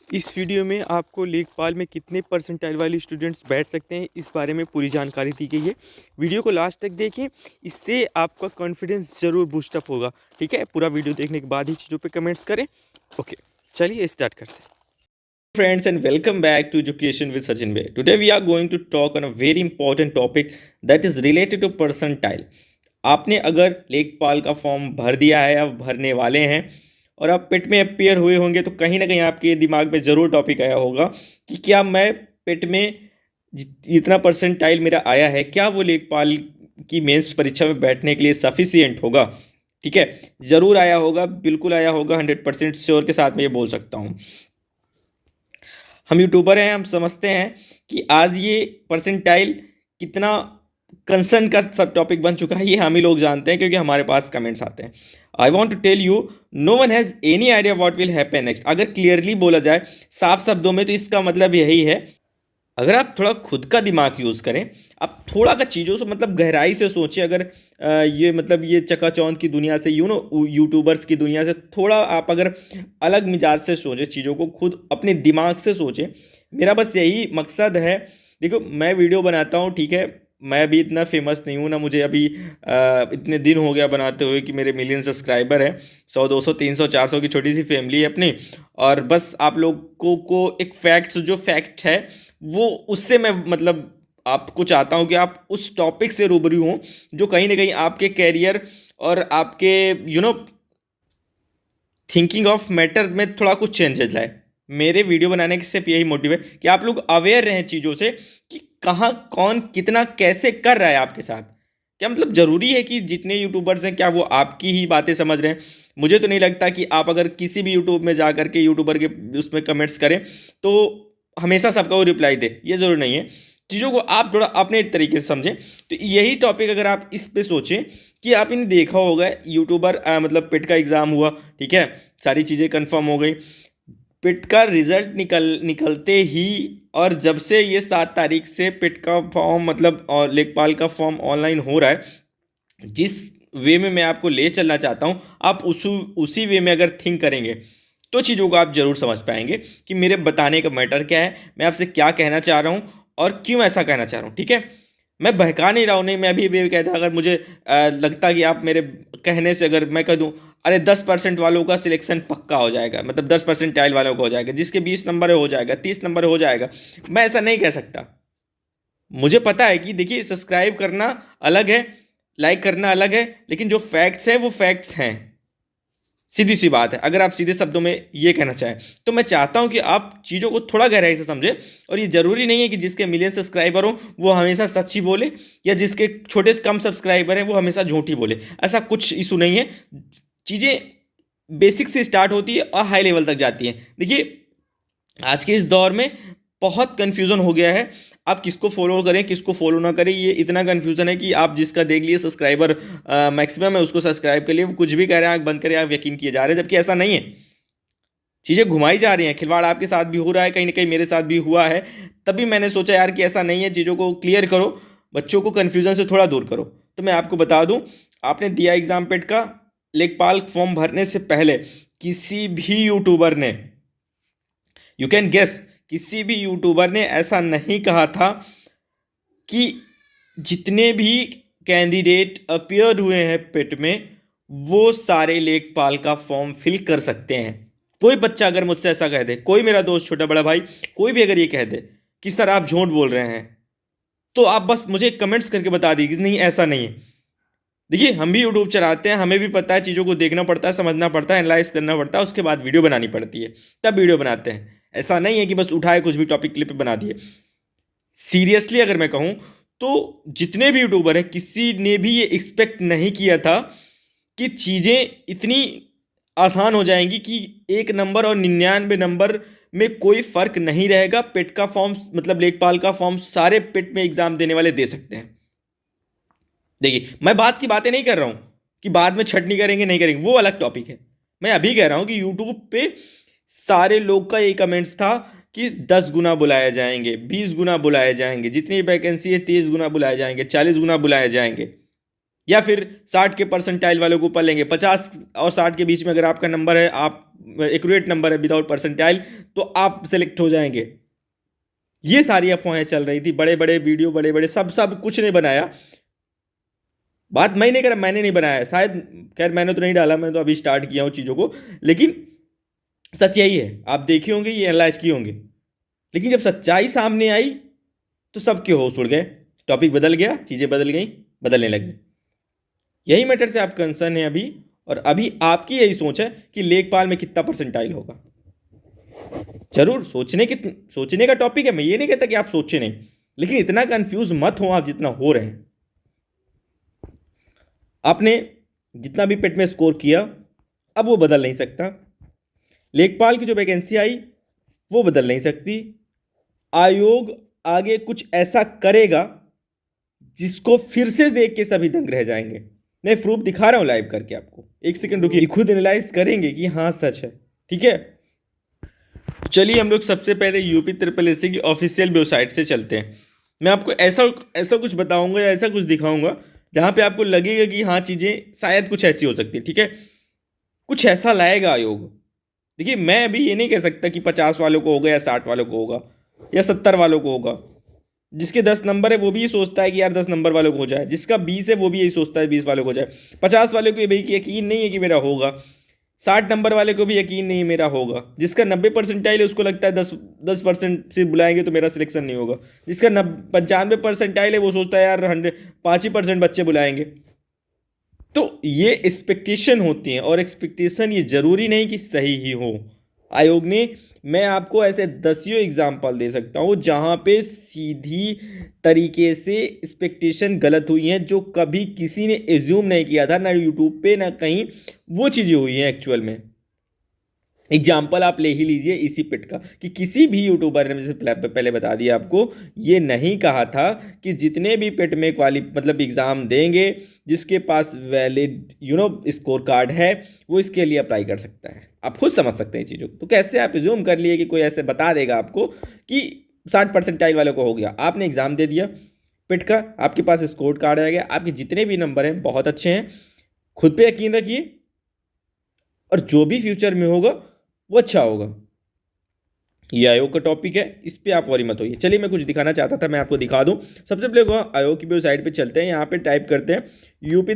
इस वीडियो में आपको लेखपाल में कितने परसेंटाइल वाले स्टूडेंट्स बैठ सकते हैं इस बारे में पूरी जानकारी दी गई है। वीडियो को लास्ट तक देखें, इससे आपका कॉन्फिडेंस ज़रूर बूस्टअप होगा। ठीक है, पूरा वीडियो देखने के बाद ही चीज़ों पे कमेंट्स करें। ओके, चलिए स्टार्ट करते हैं। Friends, and welcome back to Education with Sachin Bhai. Today we are going to talk on a very important topic that is related to percentile. आपने अगर लेखपाल का फॉर्म भर दिया है या भरने वाले हैं और आप पिट में अपियर हुए होंगे तो कहीं ना कहीं आपके दिमाग में ज़रूर टॉपिक आया होगा कि क्या मैं पिट में इतना परसेंटाइल मेरा आया है, क्या वो लेखपाल की मेंस परीक्षा में बैठने के लिए सफिशियंट होगा। ठीक है, ज़रूर आया होगा, बिल्कुल आया होगा, 100% श्योर के साथ मैं ये बोल सकता हूँ। हम यूट्यूबर हैं, हम समझते हैं कि आज ये परसेंटाइल कितना कंसर्न का सब टॉपिक बन चुका है, ये हम ही लोग जानते हैं क्योंकि हमारे पास कमेंट्स आते हैं। I want to tell you, no one has any idea what will happen next. अगर क्लियरली बोला जाए साफ शब्दों में तो इसका मतलब यही है, अगर आप थोड़ा खुद का दिमाग यूज़ करें, आप थोड़ा का चीज़ों से मतलब गहराई से सोचें। अगर ये मतलब ये चकाचौंध की दुनिया से यूट्यूबर्स की दुनिया से थोड़ा आप अगर अलग मिजाज से सोचें, चीज़ों को खुद अपने दिमाग से सोचें। मेरा बस यही मकसद है। देखो, मैं वीडियो बनाता हूँ, ठीक है, मैं अभी इतना फेमस नहीं हूँ ना, मुझे अभी इतने दिन हो गया बनाते हुए कि मेरे मिलियन सब्सक्राइबर हैं। 100 200 300 400 की छोटी सी फैमिली है अपनी। और बस आप लोगों को एक फैक्ट, जो फैक्ट है वो उससे मैं मतलब आपको चाहता हूं कि आप उस टॉपिक से रूबरू हों जो कहीं ना कहीं आपके कैरियर और आपके थिंकिंग ऑफ मैटर में थोड़ा कुछ चेंजेस लाए। मेरे वीडियो बनाने के सिर्फ यही मोटिव है कि आप लोग अवेयर रहें चीज़ों से कि कहाँ कौन कितना कैसे कर रहा है आपके साथ। क्या मतलब ज़रूरी है कि जितने यूट्यूबर्स हैं क्या वो आपकी ही बातें समझ रहे हैं? मुझे तो नहीं लगता कि आप अगर किसी भी यूट्यूब में जा करके यूट्यूबर के उसमें कमेंट्स करें तो हमेशा सबका वो रिप्लाई दे, ये ज़रूर नहीं है। चीज़ों को आप थोड़ा अपने तरीके से समझें। तो यही टॉपिक अगर आप इस पे सोचें कि आपने देखा होगा यूट्यूबर मतलब पिट का एग्ज़ाम हुआ, ठीक है, सारी चीज़ें कंफर्म हो गई, पिट का रिजल्ट निकलते ही और जब से ये 7 तारीख से पिट का फॉर्म मतलब और लेखपाल का फॉर्म ऑनलाइन हो रहा है, जिस वे में मैं आपको ले चलना चाहता हूँ, आप उसी वे में अगर थिंक करेंगे तो चीज़ों को आप ज़रूर समझ पाएंगे कि मेरे बताने का मैटर क्या है, मैं आपसे क्या कहना चाह रहा हूँ और क्यों ऐसा कहना चाह रहा हूँ। ठीक है, मैं बहका नहीं रहा हूँ, नहीं, मैं भी कहता अगर मुझे लगता कि आप मेरे कहने से अगर मैं कह दूँ अरे 10% वालों का सिलेक्शन पक्का हो जाएगा, मतलब 10% वालों का हो जाएगा, जिसके 20 नंबर हो जाएगा, 30 नंबर हो जाएगा, मैं ऐसा नहीं कह सकता। मुझे पता है कि देखिए, सब्सक्राइब करना अलग है, लाइक करना अलग है, लेकिन जो फैक्ट्स हैं वो फैक्ट्स हैं। सीधी सी बात है। अगर आप सीधे शब्दों में ये कहना चाहें तो मैं चाहता हूं कि आप चीज़ों को थोड़ा गहराई से समझें। और ये ज़रूरी नहीं है कि जिसके मिलियन सब्सक्राइबर हो वो हमेशा सच ही बोले, या जिसके छोटे से कम सब्सक्राइबर हैं वो हमेशा झूठ ही बोले। ऐसा कुछ इशू नहीं है। चीज़ें बेसिक से स्टार्ट होती है और हाई लेवल तक जाती हैं। देखिए, आज के इस दौर में बहुत कन्फ्यूज़न हो गया है, आप किसको फॉलो करें किसको फॉलो ना करें, ये इतना कन्फ्यूज़न है कि आप जिसका देख लिए सब्सक्राइबर मैक्सिमम है उसको सब्सक्राइब कर लिए, वो कुछ भी कह रहे हैं, आँख बंद करें, आप यकीन किए जा रहे हैं, जबकि ऐसा नहीं है। चीज़ें घुमाई जा रही हैं, खिलवाड़ आपके साथ भी हो रहा है, कहीं ना कहीं मेरे साथ भी हुआ है। तभी मैंने सोचा यार कि ऐसा नहीं है, चीज़ों को क्लियर करो, बच्चों को कन्फ्यूज़न से थोड़ा दूर करो। तो मैं आपको बता दूँ, आपने दिया एग्जाम पेट का, लेखपाल फॉर्म भरने से पहले किसी भी यूट्यूबर ने, यू कैन गेस, किसी भी यूट्यूबर ने ऐसा नहीं कहा था कि जितने भी कैंडिडेट अपीयर हुए हैं पिट में वो सारे लेखपाल का फॉर्म फिल कर सकते हैं। कोई बच्चा अगर मुझसे ऐसा कह दे, कोई मेरा दोस्त, छोटा बड़ा भाई, कोई भी अगर ये कह दे कि सर आप झूठ बोल रहे हैं, तो आप बस मुझे कमेंट्स करके बता दीजिए नहीं, ऐसा नहीं है। देखिए, हम भी यूट्यूब चलाते हैं, हमें भी पता है, चीज़ों को देखना पड़ता है, समझना पड़ता है, एनालाइज करना पड़ता है, उसके बाद वीडियो बनानी पड़ती है, तब वीडियो बनाते हैं। ऐसा नहीं है कि बस उठाए कुछ भी टॉपिक क्लिप बना दिए। सीरियसली अगर मैं कहूँ तो जितने भी यूट्यूबर हैं किसी ने भी ये एक्सपेक्ट नहीं किया था कि चीज़ें इतनी आसान हो जाएंगी कि 1 नंबर और 99 नंबर में कोई फर्क नहीं रहेगा। पेट का फॉर्म मतलब लेखपाल का फॉर्म सारे पेट में एग्जाम देने वाले दे सकते हैं। देखिए, मैं बात की बातें नहीं कर रहा हूं कि बाद में छटनी करेंगे नहीं करेंगे, वो अलग टॉपिक है। मैं अभी कह रहा हूं कि यूट्यूब पे सारे लोग का ये कमेंट्स था कि 10 गुना बुलाए जाएंगे, 20 गुना बुलाए जाएंगे, जितनी वैकेंसी है 30 गुना बुलाए जाएंगे, 40 गुना बुलाए जाएंगे। या फिर 60 के परसेंटाइल वालों को ऊपर लेंगे, 50 और 60 के बीच में अगर आपका नंबर है, आप एक्यूरेट नंबर है विदाउट परसेंटाइल, तो आप सेलेक्ट हो जाएंगे। ये सारी अफवाहें चल रही थी, बड़े बड़े वीडियो, बड़े बड़े सब कुछ ने बनाया। बात मैंने करा, मैंने नहीं बनाया शायद, खैर मैंने तो नहीं डाला, मैं तो अभी स्टार्ट किया हूँ चीज़ों को, लेकिन सच यही है। आप देखे होंगे, ये एनालाइज किए होंगे, लेकिन जब सच्चाई सामने आई तो सबके होश उड़ गए, टॉपिक बदल गया, चीज़ें बदल गई, बदलने लगी। यही मैटर से आप कंसर्न है अभी, और अभी आपकी यही सोच है कि लेखपाल में कितना परसेंटाइल होगा। जरूर सोचने का टॉपिक है, मैं ये नहीं कहता कि आप सोचे नहीं, लेकिन इतना कंफ्यूज मत हो आप जितना हो रहे हैं। आपने जितना भी पेट में स्कोर किया अब वो बदल नहीं सकता, लेखपाल की जो वैकेंसी आई वो बदल नहीं सकती। आयोग आगे कुछ ऐसा करेगा जिसको फिर से देख के सभी दंग रह जाएंगे। मैं प्रूफ दिखा रहा हूं लाइव करके आपको, एक सेकंड रुकिए, खुद एनालाइज करेंगे कि हाँ सच है। ठीक है, चलिए हम लोग सबसे पहले यूपी ट्रिपल एससी की ऑफिशियल वेबसाइट से चलते हैं। मैं आपको ऐसा कुछ बताऊंगा या ऐसा कुछ दिखाऊंगा जहां पे आपको लगेगा कि हाँ चीज़ें शायद कुछ ऐसी हो सकती है। ठीक है, कुछ ऐसा लाएगा आयोग। देखिए, मैं अभी ये नहीं कह सकता कि 50 वालों को होगा या 60 वालों को होगा या 70 वालों को होगा। जिसके 10 नंबर है वो भी ये सोचता है कि यार 10 नंबर वालों को हो जाए, जिसका 20 है वो भी यही सोचता है 20 वालों को हो जाए। 50 वाले को ये भाई यकीन नहीं है कि मेरा होगा, 60 नंबर वाले को भी यकीन नहीं मेरा होगा, जिसका 90 परसेंटाइल है उसको लगता है 10% से बुलाएंगे तो मेरा सिलेक्शन नहीं होगा, जिसका 95 परसेंटाइल है वो सोचता है यार 5% बच्चे बुलाएंगे। तो ये एक्सपेक्टेशन होती हैं, और एक्सपेक्टेशन ये जरूरी नहीं कि सही ही हो। आयोग ने, मैं आपको ऐसे दसियों एग्जाम्पल दे सकता हूँ जहाँ पे सीधी तरीके से एक्सपेक्टेशन गलत हुई हैं, जो कभी किसी ने एज्यूम नहीं किया था, ना यूट्यूब पे ना कहीं, वो चीज़ें हुई हैं एक्चुअल में। एग्जाम्पल आप ले ही लीजिए इसी पिट का, कि किसी भी यूट्यूबर ने, जैसे पहले बता दिया आपको, ये नहीं कहा था कि जितने भी पिट में मतलब एग्ज़ाम देंगे, जिसके पास वैलिड स्कोर कार्ड है वो इसके लिए अप्लाई कर सकता है। आप खुद समझ सकते हैं चीज़ों को। तो कैसे आप एज्यूम कर लिए कि कोई ऐसे बता देगा आपको कि 60 परसेंटाइल वालों को हो गया। आपने एग्ज़ाम दे दिया पिट का, आपके पास स्कोर कार्ड आ गया, आपके जितने भी नंबर हैं बहुत अच्छे हैं, खुद पे यकीन रखिए, और जो भी फ्यूचर में होगा वो अच्छा होगा। ये आयोग का टॉपिक है, इस पे आप वरी मत होइए। चलिए, मैं कुछ दिखाना चाहता था, मैं आपको दिखा दूं। सबसे पहले आयोग की वेबसाइट पे चलते हैं, यहाँ पे टाइप करते हैं UP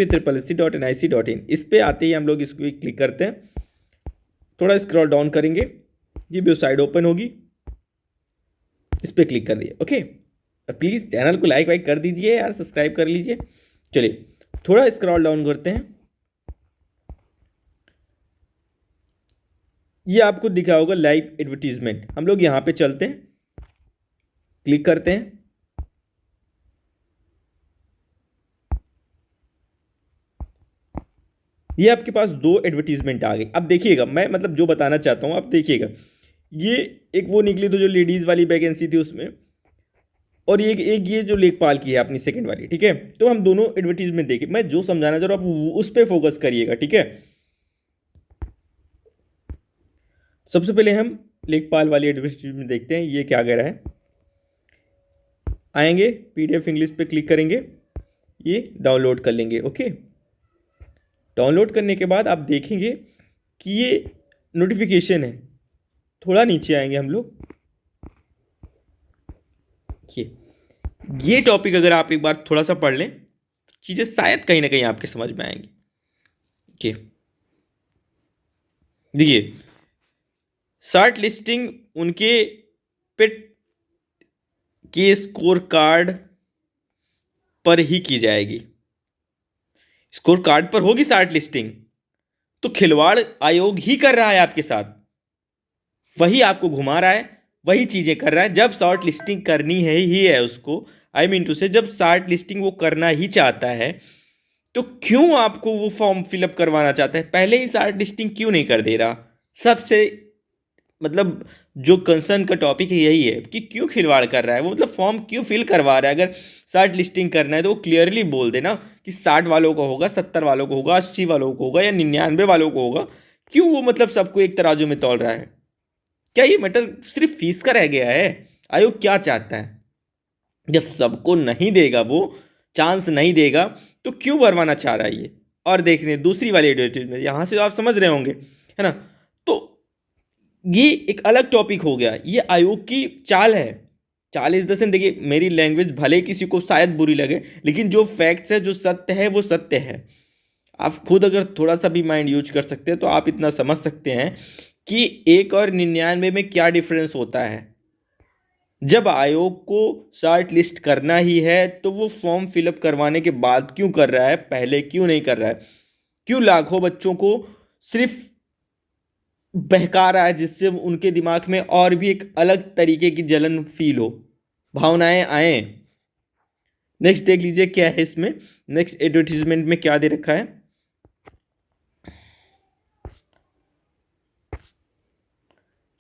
SSC.NIC.in। इस पे आते ही हम लोग इसको क्लिक करते हैं, थोड़ा स्क्रॉल डाउन करेंगे, ये वेबसाइट ओपन होगी, इस पे क्लिक कर दिए। ओके, और प्लीज़ चैनल को लाइक कर दीजिए यार, सब्सक्राइब कर लीजिए। चलिए थोड़ा स्क्रॉल डाउन करते हैं, ये आपको दिखा होगा लाइव एडवर्टीजमेंट। हम लोग यहां पे चलते हैं, क्लिक करते हैं, ये आपके पास 2 एडवर्टीजमेंट आ गई। अब देखिएगा, मैं मतलब जो बताना चाहता हूं आप देखिएगा, ये एक वो निकली तो जो लेडीज वाली वैकेंसी थी उसमें, और एक ये जो लेखपाल की है अपनी सेकंड वाली। ठीक है, तो हम दोनों एडवर्टीजमेंट देखें, मैं जो समझाना चाह रहा हूं आप उस पर फोकस करिएगा। ठीक है, सबसे पहले हम लेखपाल वाली एडवर्टीजमेंट देखते हैं, ये क्या कह रहा है। आएंगे PDF इंग्लिश पे क्लिक करेंगे, ये डाउनलोड कर लेंगे। ओके, डाउनलोड करने के बाद आप देखेंगे कि ये नोटिफिकेशन है, थोड़ा नीचे आएंगे हम लोग, ये टॉपिक अगर आप एक बार थोड़ा सा पढ़ लें, चीज़ें शायद कहीं ना कहीं आपके समझ में आएंगी। ओके, देखिए, शॉर्ट लिस्टिंग उनके पिट के स्कोर कार्ड पर ही की जाएगी। स्कोर कार्ड पर होगी शॉर्ट लिस्टिंग, तो खिलवाड़ आयोग ही कर रहा है आपके साथ, वही आपको घुमा रहा है, वही चीजें कर रहा है। जब शॉर्ट लिस्टिंग करनी है ही है उसको, आई मीन टू से, जब शॉर्ट लिस्टिंग वो करना ही चाहता है, तो क्यों आपको वो फॉर्म फिलअप करवाना चाहता है? पहले ही शॉर्ट लिस्टिंग क्यों नहीं कर दे रहा? सबसे मतलब जो कंसर्न का टॉपिक है यही है कि क्यों खिलवाड़ कर रहा है वो, मतलब फॉर्म क्यों फिल करवा रहा है। अगर शॉर्ट लिस्टिंग करना है तो वो क्लियरली बोल देना कि 60 वालों को होगा, 70 वालों को होगा, 80 वालों को होगा या 99 वालों को होगा। क्यों वो मतलब सबको एक तराजू में तौल रहा है? क्या ये मैटर सिर्फ फीस का रह गया है? आयोग क्या चाहता है? जब सबको नहीं देगा, वो चांस नहीं देगा, तो क्यों बरवाना चाह रहा है ये। और देखने दूसरी वाली एडवर्टीजमेंट, यहाँ से तो आप समझ रहे होंगे, है ना। तो ये एक अलग टॉपिक हो गया, ये आयोग की चाल है। चाल इस द सेंस, देखिए मेरी लैंग्वेज भले किसी को शायद बुरी लगे, लेकिन जो फैक्ट्स है, जो सत्य है, वो सत्य है। आप खुद अगर थोड़ा सा भी माइंड यूज कर सकते हैं तो आप इतना समझ सकते हैं कि 1 और 99 में क्या डिफरेंस होता है। जब आयोग को शॉर्ट लिस्ट करना ही है तो वो फॉर्म फिलअप करवाने के बाद क्यों कर रहा है, पहले क्यों नहीं कर रहा है। क्यों लाखों बच्चों को सिर्फ बहका रहा है, जिससे उनके दिमाग में और भी एक अलग तरीके की जलन फील हो, भावनाएं आए। नेक्स्ट देख लीजिए क्या है इसमें, नेक्स्ट एडवर्टीजमेंट में क्या दे रखा है।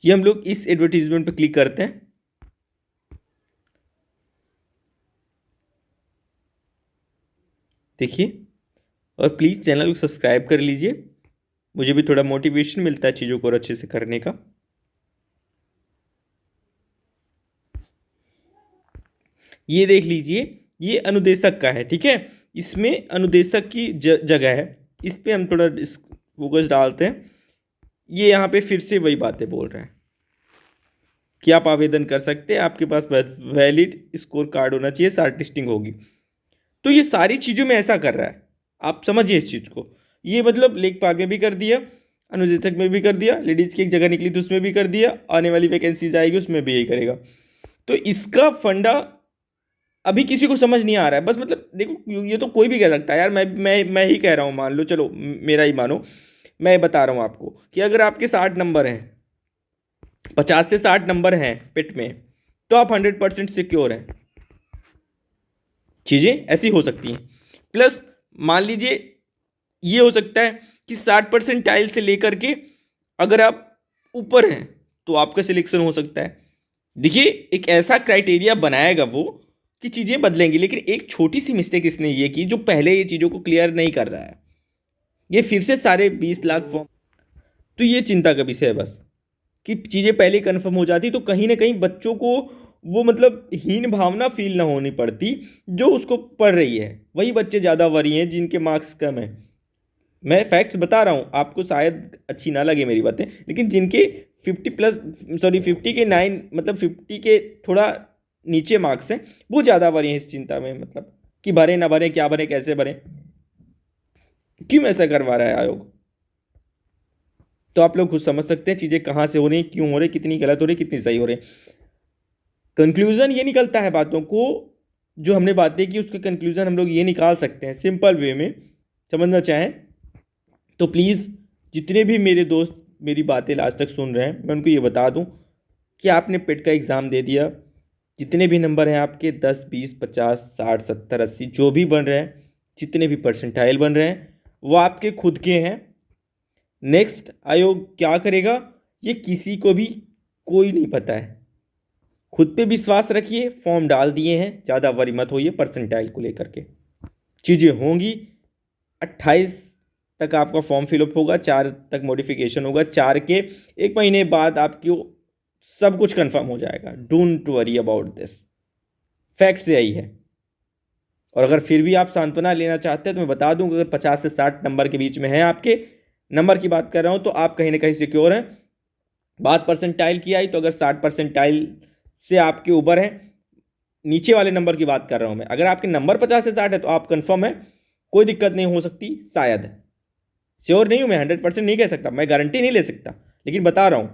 ये हम लोग इस एडवर्टीजमेंट पे क्लिक करते हैं। देखिए, और प्लीज़ चैनल को सब्सक्राइब कर लीजिए, मुझे भी थोड़ा मोटिवेशन मिलता है चीज़ों को और अच्छे से करने का। ये देख लीजिए, ये अनुदेशक का है, ठीक है। इसमें अनुदेशक की जगह है, इस पे हम थोड़ा फोकस डालते हैं। ये यहाँ पे फिर से वही बातें बोल रहे हैं कि आप आवेदन कर सकते हैं, आपके पास वैलिड स्कोर कार्ड होना चाहिए, शॉर्ट लिस्टिंग होगी। तो ये सारी चीज़ों में ऐसा कर रहा है, आप समझिए इस चीज़ को। ये मतलब लेखपाल में भी कर दिया, अनुदेशक में भी कर दिया, लेडीज़ की एक जगह निकली तो उसमें भी कर दिया, आने वाली वैकेंसीज आएगी उसमें भी यही करेगा। तो इसका फंडा अभी किसी को समझ नहीं आ रहा है। बस मतलब देखो, ये तो कोई भी कह सकता है यार, मैं ही कह रहा हूँ, मान लो, चलो मेरा ही मानो, मैं बता रहा हूँ आपको कि अगर आपके 60 नंबर हैं, 50 से 60 नंबर हैं पिट में, तो आप 100% सिक्योर हैं। चीज़ें ऐसी हो सकती हैं। प्लस मान लीजिए ये हो सकता है कि 60% से लेकर के अगर आप ऊपर हैं तो आपका सिलेक्शन हो सकता है। देखिए, एक ऐसा क्राइटेरिया बनाएगा वो कि चीज़ें बदलेंगी। लेकिन एक छोटी सी मिस्टेक इसने ये की, जो पहले ये चीज़ों को क्लियर नहीं कर रहा है, ये फिर से सारे 20 लाख फॉर्म। तो ये चिंता का विषय है बस, कि चीज़ें पहले कन्फर्म हो जाती तो कहीं ना कहीं बच्चों को वो मतलब हीन भावना फील ना होनी पड़ती, जो उसको पढ़ रही है। वही बच्चे ज़्यादा वरी हैं जिनके मार्क्स कम हैं। मैं फैक्ट्स बता रहा हूँ आपको, शायद अच्छी ना लगे मेरी बातें, लेकिन जिनके 50 के 9 मतलब 50 के थोड़ा नीचे मार्क्स हैं, वो ज़्यादा वरी हैं इस चिंता में, मतलब कि भरे ना भरे, क्या भरे, कैसे भरे, क्यों ऐसा करवा रहा है आयोग। तो आप लोग खुद समझ सकते हैं चीज़ें कहाँ से हो रही, क्यों हो रही, कितनी गलत हो रही, कितनी सही हो रही। कंक्लूजन ये निकलता है बातों को, जो हमने बातें की उसके कंक्लूजन हम लोग ये निकाल सकते हैं सिंपल वे में। समझना चाहें तो प्लीज़, जितने भी मेरे दोस्त मेरी बातें लास्ट तक सुन रहे हैं, मैं उनको ये बता दूं कि आपने पेट का एग्ज़ाम दे दिया, जितने भी नंबर हैं आपके 10, 20, 50, 60, 70, 80 जो भी बन रहे हैं, जितने भी परसेंटाइल बन रहे हैं, वो आपके खुद के हैं। नेक्स्ट आयोग क्या करेगा ये किसी को भी कोई नहीं पता है। खुद पे विश्वास रखिए, फॉर्म डाल दिए हैं, ज़्यादा वरी मत होइए परसेंटाइल को लेकर के। चीज़ें होंगी, 28 तक आपका फॉर्म फिलअप होगा, 4 तक मॉडिफिकेशन होगा, 4 के 1 महीने बाद आपकी सब कुछ कंफर्म हो जाएगा। Don't worry about this, facts यही है। और अगर फिर भी आप सांत्वना लेना चाहते हैं तो मैं बता दूं कि अगर 50 से 60 नंबर के बीच में है, आपके नंबर की बात कर रहा हूं, तो आप कहीं ना कहीं सिक्योर हैं। बात परसेंटाइल की आई तो अगर 60 परसेंटाइल से आपके ऊपर है, नीचे वाले नंबर की बात कर रहा हूं मैं, अगर आपके नंबर 50 से 60 है तो आप कंफर्म है, कोई दिक्कत नहीं हो सकती शायद। श्योर नहीं हूं मैं, 100% नहीं कह सकता, मैं गारंटी नहीं ले सकता, लेकिन बता रहा हूं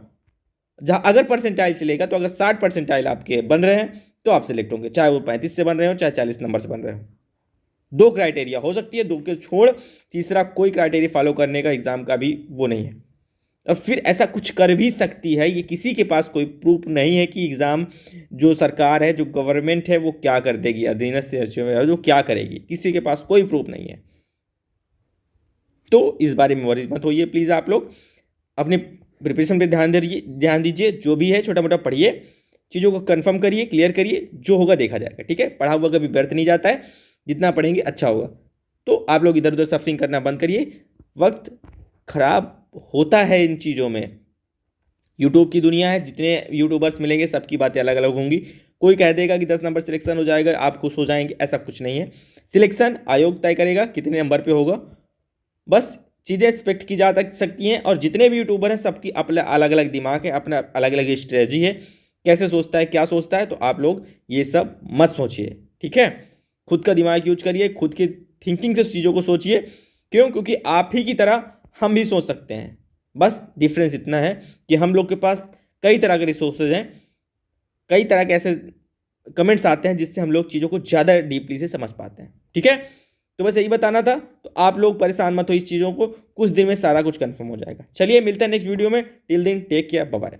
जहां अगर परसेंटाइल चलेगा तो अगर 60 परसेंटाइल आपके बन रहे हैं तो आप सिलेक्ट होंगे, चाहे वो 35 से बन रहे हो चाहे 40 नंबर से बन रहे हो। 2 क्राइटेरिया हो सकती है, 2 के छोड़ तीसरा कोई क्राइटेरिया फॉलो करने का एग्जाम का भी वो नहीं है। और फिर ऐसा कुछ कर भी सकती है, ये किसी के पास कोई प्रूफ नहीं है कि एग्ज़ाम जो सरकार है, जो गवर्नमेंट है, वो क्या कर देगी, अधीनस्थ से जो क्या करेगी, किसी के पास कोई प्रूफ नहीं है। तो इस बारे में वरी मत होइए प्लीज़। आप लोग अपने प्रिपरेशन पे ध्यान दीजिए, जो भी है छोटा मोटा पढ़िए, चीज़ों को कंफर्म करिए, क्लियर करिए, जो होगा देखा जाएगा, ठीक है। पढ़ा हुआ कभी व्यर्थ नहीं जाता है, जितना पढ़ेंगे अच्छा होगा। तो आप लोग इधर उधर सफरिंग करना बंद करिए, वक्त खराब होता है इन चीज़ों में। यूट्यूब की दुनिया है, जितने यूट्यूबर्स मिलेंगे सबकी बातें अलग अलग होंगी, कोई कह देगा कि 10 नंबर सिलेक्शन हो जाएगा, आप खुश हो जाएंगे, ऐसा कुछ नहीं है। सिलेक्शन आयोग तय करेगा कितने नंबर पे होगा। बस चीज़ें एक्सपेक्ट की जा सकती हैं, और जितने भी यूट्यूबर हैं सबकी अपना अलग अलग दिमाग है, अपना अलग अलग स्ट्रेटजी है, कैसे सोचता है, क्या सोचता है। तो आप लोग ये सब मत सोचिए, ठीक है। खुद का दिमाग यूज करिए, खुद की थिंकिंग से चीज़ों को सोचिए। क्यों? क्योंकि आप ही की तरह हम भी सोच सकते हैं। बस डिफरेंस इतना है कि हम लोग के पास कई तरह के रिसोर्सेज हैं, कई तरह के ऐसे कमेंट्स आते हैं जिससे हम लोग चीज़ों को ज़्यादा डीपली से समझ पाते हैं, ठीक है। तो बस यही बताना था। तो आप लोग परेशान मत हो इस चीज़ों को, कुछ दिन में सारा कुछ कंफर्म हो जाएगा। चलिए मिलते हैं नेक्स्ट वीडियो में। Till then take care, bye bye.